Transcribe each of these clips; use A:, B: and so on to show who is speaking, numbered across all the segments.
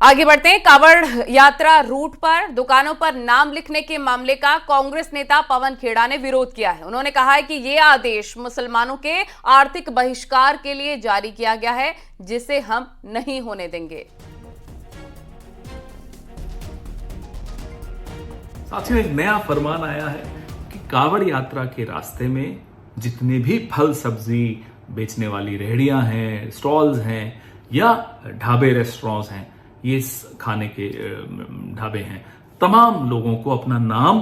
A: आगे बढ़ते हैं। कांवड़ यात्रा रूट पर दुकानों पर नाम लिखने के मामले का कांग्रेस नेता पवन खेड़ा ने विरोध किया है। उन्होंने कहा है कि यह आदेश मुसलमानों के आर्थिक बहिष्कार के लिए जारी किया गया है, जिसे हम नहीं होने देंगे।
B: साथियों, एक नया फरमान आया है कि कांवड़ यात्रा के रास्ते में जितने भी फल सब्जी बेचने वाली रेहड़ियां हैं, स्टॉल्स हैं या ढाबे रेस्टोरेंट्स हैं, ये खाने के ढाबे हैं, तमाम लोगों को अपना नाम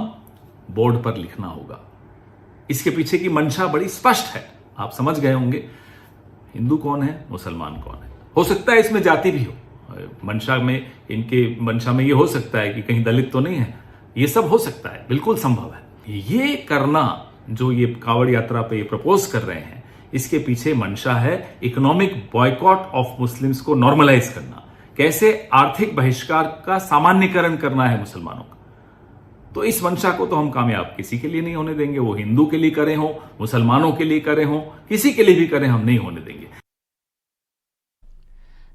B: बोर्ड पर लिखना होगा। इसके पीछे की मंशा बड़ी स्पष्ट है, आप समझ गए होंगे। हिंदू कौन है, मुसलमान कौन है। हो सकता है इसमें जाति भी हो, मंशा में, इनके मंशा में ये हो सकता है कि कहीं दलित तो नहीं है, ये सब हो सकता है, बिल्कुल संभव है। ये करना जो ये कांवड़ यात्रा पे ये प्रपोज कर रहे हैं, इसके पीछे मंशा है इकोनॉमिक बॉयकॉट ऑफ मुस्लिम्स को नॉर्मलाइज करना, कैसे आर्थिक बहिष्कार का सामान्यकरण करना है मुसलमानों का। तो इस मंशा को तो हम कामयाब किसी के लिए नहीं होने देंगे, वो हिंदू के लिए करे हो, मुसलमानों के लिए करे हो, किसी के लिए भी करें, हम नहीं होने देंगे।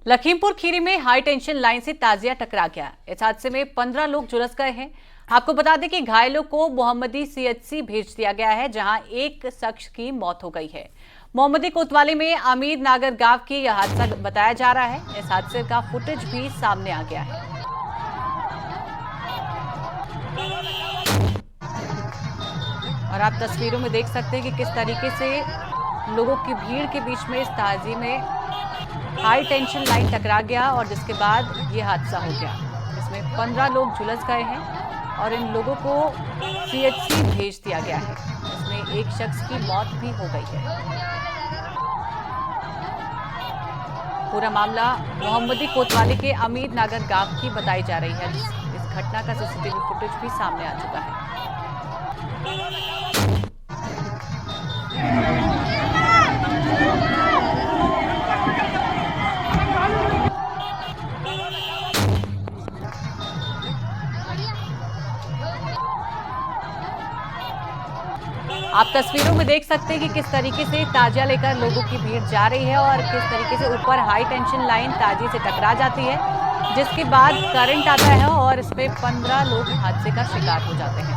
C: लखीमपुर खीरी में हाई टेंशन लाइन से ताजिया टकरा गया। इस हादसे में 15 लोग झुलस गए हैं। आपको बता दें कि घायलों को मोहम्मदी सीएचसी भेज दिया गया है, जहां एक शख्स की मौत हो गई है। मोहम्मदी कोतवाली में आमिर नागर गांव की यह हादसा बताया जा रहा है। इस हादसे का फुटेज भी सामने आ गया है। और आप तस्वीरों में देख सकते हैं कि किस तरीके से लोगों की भीड़ के बीच में इस ताजी में हाई टेंशन लाइन टकरा गया और जिसके बाद ये हादसा हो गया। इसमें 15 लोग झुलस गए हैं और इन लोगों को सीएचसी भेज दिया गया है। इसमें एक शख्स की मौत भी हो गई है। पूरा मामला मोहम्मदी कोतवाली के आमिर नागर गांव की बताई जा रही है। इस घटना का सीसीटीवी फुटेज भी सामने आ चुका है। आप तस्वीरों में देख सकते हैं कि किस तरीके से ताजिया लेकर लोगों की भीड़ जा रही है और किस तरीके से ऊपर हाई टेंशन लाइन ताजिए से टकरा जाती है, जिसके बाद करंट आता है और इसमें 15 लोग हादसे का शिकार हो जाते हैं।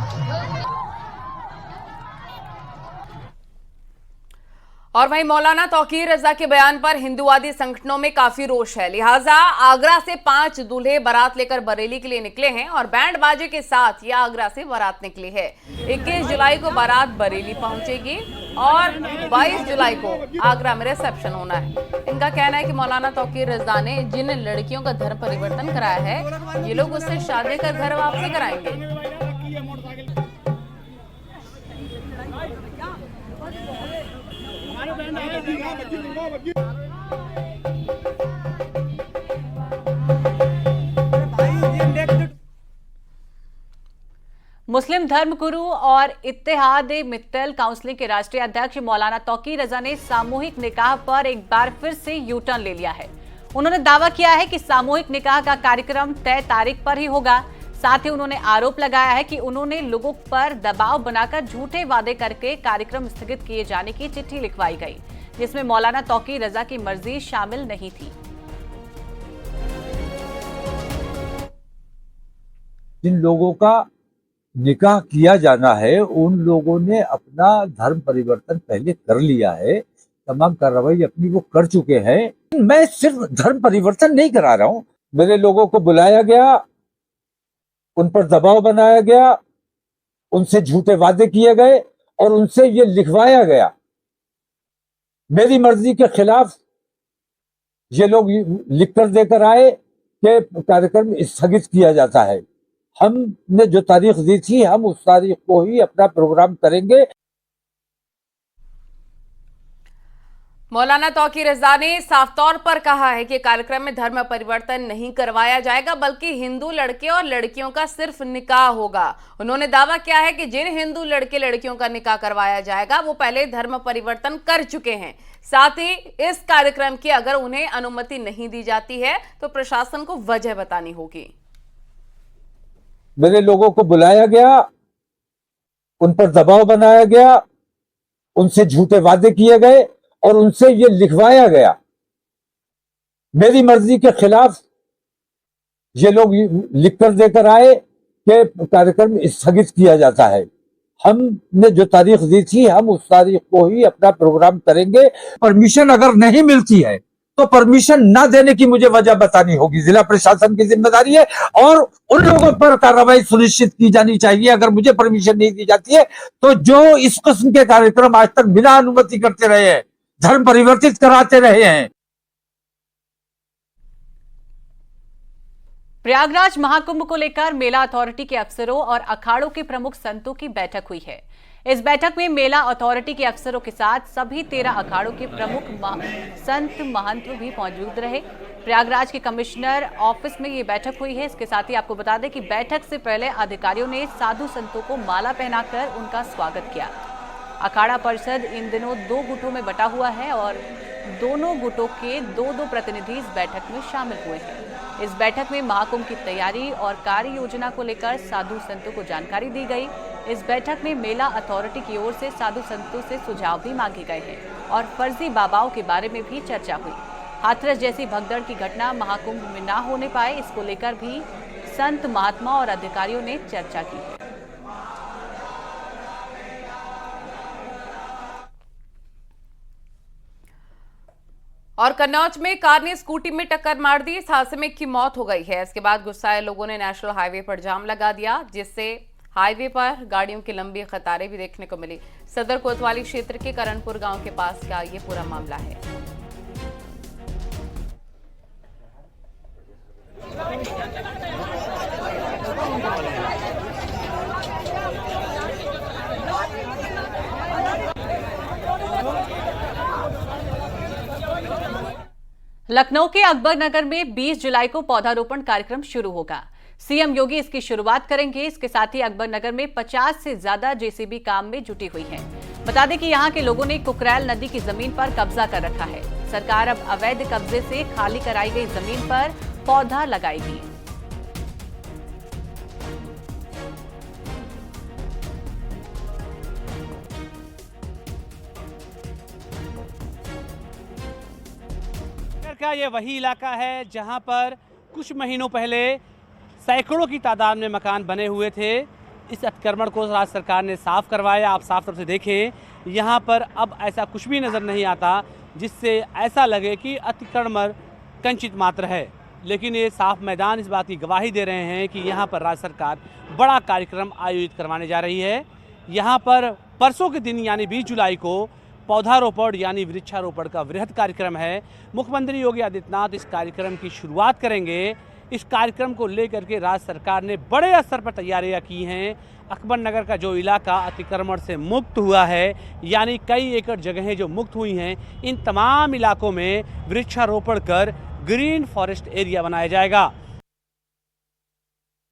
A: और वहीं मौलाना तौकीर रजा के बयान पर हिंदुवादी संगठनों में काफी रोष है। लिहाजा आगरा से 5 दूल्हे बारात लेकर बरेली के लिए निकले हैं और बैंड बाजे के साथ ये आगरा से बारात निकली है। 21 जुलाई को बारात बरेली पहुंचेगी और 22 जुलाई को आगरा में रिसेप्शन होना है। इनका कहना है कि मौलाना तौकीर रजा ने जिन लड़कियों का धर्म परिवर्तन कराया है, ये लोग उससे शादी कर घर वापसी कराएंगे।
C: मुस्लिम धर्म गुरु और इत्तेहाद मित्तल काउंसिल के राष्ट्रीय अध्यक्ष मौलाना तौकीर रजा ने सामूहिक निकाह पर एक बार फिर से यू टर्न ले लिया है। उन्होंने दावा किया है कि सामूहिक निकाह का कार्यक्रम तय तारीख पर ही होगा। साथ ही उन्होंने आरोप लगाया है कि उन्होंने लोगों पर दबाव बनाकर झूठे वादे करके कार्यक्रम स्थगित किए जाने की चिट्ठी लिखवाई गई, जिसमें मौलाना तौकीर रजा की मर्जी शामिल नहीं थी।
D: जिन लोगों का निकाह किया जाना है, उन लोगों ने अपना धर्म परिवर्तन पहले कर लिया है, तमाम कार्रवाई अपनी वो कर चुके हैं। मैं सिर्फ धर्म परिवर्तन नहीं करा रहा हूं, मेरे लोगों को बुलाया गया, उन पर दबाव बनाया गया, उनसे झूठे वादे किए गए और उनसे ये लिखवाया गया। मेरी मर्जी के खिलाफ ये लोग लिखकर देकर आए कि कार्यक्रम स्थगित किया जाता है। हमने जो तारीख दी थी, हम उस तारीख को ही अपना प्रोग्राम करेंगे।
A: मौलाना तौकीर रजा ने साफ तौर पर कहा है कि कार्यक्रम में धर्म परिवर्तन नहीं करवाया जाएगा, बल्कि हिंदू लड़के और लड़कियों का सिर्फ निकाह होगा। उन्होंने दावा किया है कि जिन हिंदू लड़के लड़कियों का निकाह करवाया जाएगा वो पहले धर्म परिवर्तन कर चुके हैं। साथ ही इस कार्यक्रम की अगर उन्हें अनुमति नहीं दी जाती है तो प्रशासन को वजह बतानी होगी।
D: मेरे लोगों को बुलाया गया, उन पर दबाव बनाया गया, उनसे झूठे वादे किए गए और उनसे ये लिखवाया गया। मेरी मर्जी के खिलाफ ये लोग लिख कर देकर आए कि कार्यक्रम स्थगित किया जाता है। हमने जो तारीख दी थी, हम उस तारीख को ही अपना प्रोग्राम करेंगे। परमिशन अगर नहीं मिलती है तो परमिशन ना देने की मुझे वजह बतानी होगी। जिला प्रशासन की जिम्मेदारी है और उन लोगों पर कार्रवाई सुनिश्चित की जानी चाहिए। अगर मुझे परमिशन नहीं दी जाती है तो जो इस किस्म के कार्यक्रम आज तक बिना अनुमति करते रहे हैं, धर्म परिवर्तित कराते रहे हैं।
C: प्रयागराज महाकुंभ को लेकर मेला अथॉरिटी के अफसरों और अखाड़ों के प्रमुख संतों की बैठक हुई है। इस बैठक में मेला अथॉरिटी के अफसरों के साथ सभी 13 अखाड़ों के प्रमुख संत महंत भी मौजूद रहे। प्रयागराज के कमिश्नर ऑफिस में ये बैठक हुई है। इसके साथ ही आपको बता दें कि बैठक से पहले अधिकारियों ने साधु संतों को माला पहनाकर उनका स्वागत किया। अखाड़ा परिषद इन दिनों 2 गुटों में बटा हुआ है और दोनों गुटों के 2-2 प्रतिनिधि इस बैठक में शामिल हुए हैं। इस बैठक में महाकुंभ की तैयारी और कार्य योजना को लेकर साधु संतों को जानकारी दी गई। इस बैठक में मेला अथॉरिटी की ओर से साधु संतों से सुझाव भी मांगे गए हैं और फर्जी बाबाओं के बारे में भी चर्चा हुई। हाथरस जैसी भगदड़ की घटना महाकुंभ में ना होने पाए, इसको लेकर भी संत महात्मा और अधिकारियों ने चर्चा की है।
A: और कन्नौज में कार ने स्कूटी में टक्कर मार दी। इस हादसे में एक की मौत हो गई है। इसके बाद गुस्साए लोगों ने नेशनल हाईवे पर जाम लगा दिया, जिससे हाईवे पर गाड़ियों की लंबी कतारें भी देखने को मिली। सदर कोतवाली क्षेत्र के करणपुर गांव के पास का ये पूरा मामला है।
C: लखनऊ के अकबर नगर में 20 जुलाई को पौधारोपण कार्यक्रम शुरू होगा। सीएम योगी इसकी शुरुआत करेंगे। इसके साथ ही अकबर नगर में 50 से ज्यादा जेसीबी काम में जुटी हुई है। बता दें कि यहां के लोगों ने कुकरैल नदी की जमीन पर कब्जा कर रखा है। सरकार अब अवैध कब्जे से खाली कराई गई जमीन पर पौधा लगाएगी।
E: का ये वही इलाका है जहां पर कुछ महीनों पहले सैकड़ों की तादाद में मकान बने हुए थे। इस अतिक्रमण को राज्य सरकार ने साफ करवाया। आप साफ तौर से देखें, यहां पर अब ऐसा कुछ भी नज़र नहीं आता जिससे ऐसा लगे कि अतिक्रमण कंचित मात्र है। लेकिन ये साफ मैदान इस बात की गवाही दे रहे हैं कि यहाँ पर राज्य सरकार बड़ा कार्यक्रम आयोजित करवाने जा रही है। यहाँ पर परसों के दिन यानी 20 जुलाई को पौधारोपण यानी वृक्षारोपण का वृहद कार्यक्रम है। मुख्यमंत्री योगी आदित्यनाथ इस कार्यक्रम की शुरुआत करेंगे। इस कार्यक्रम को लेकर के राज्य सरकार ने बड़े स्तर पर तैयारियां की हैं। अकबर नगर का जो इलाका अतिक्रमण से मुक्त हुआ है, यानी कई एकड़ जगहें जो मुक्त हुई हैं, इन तमाम इलाकों में वृक्षारोपण कर ग्रीन फॉरेस्ट एरिया बनाया जाएगा।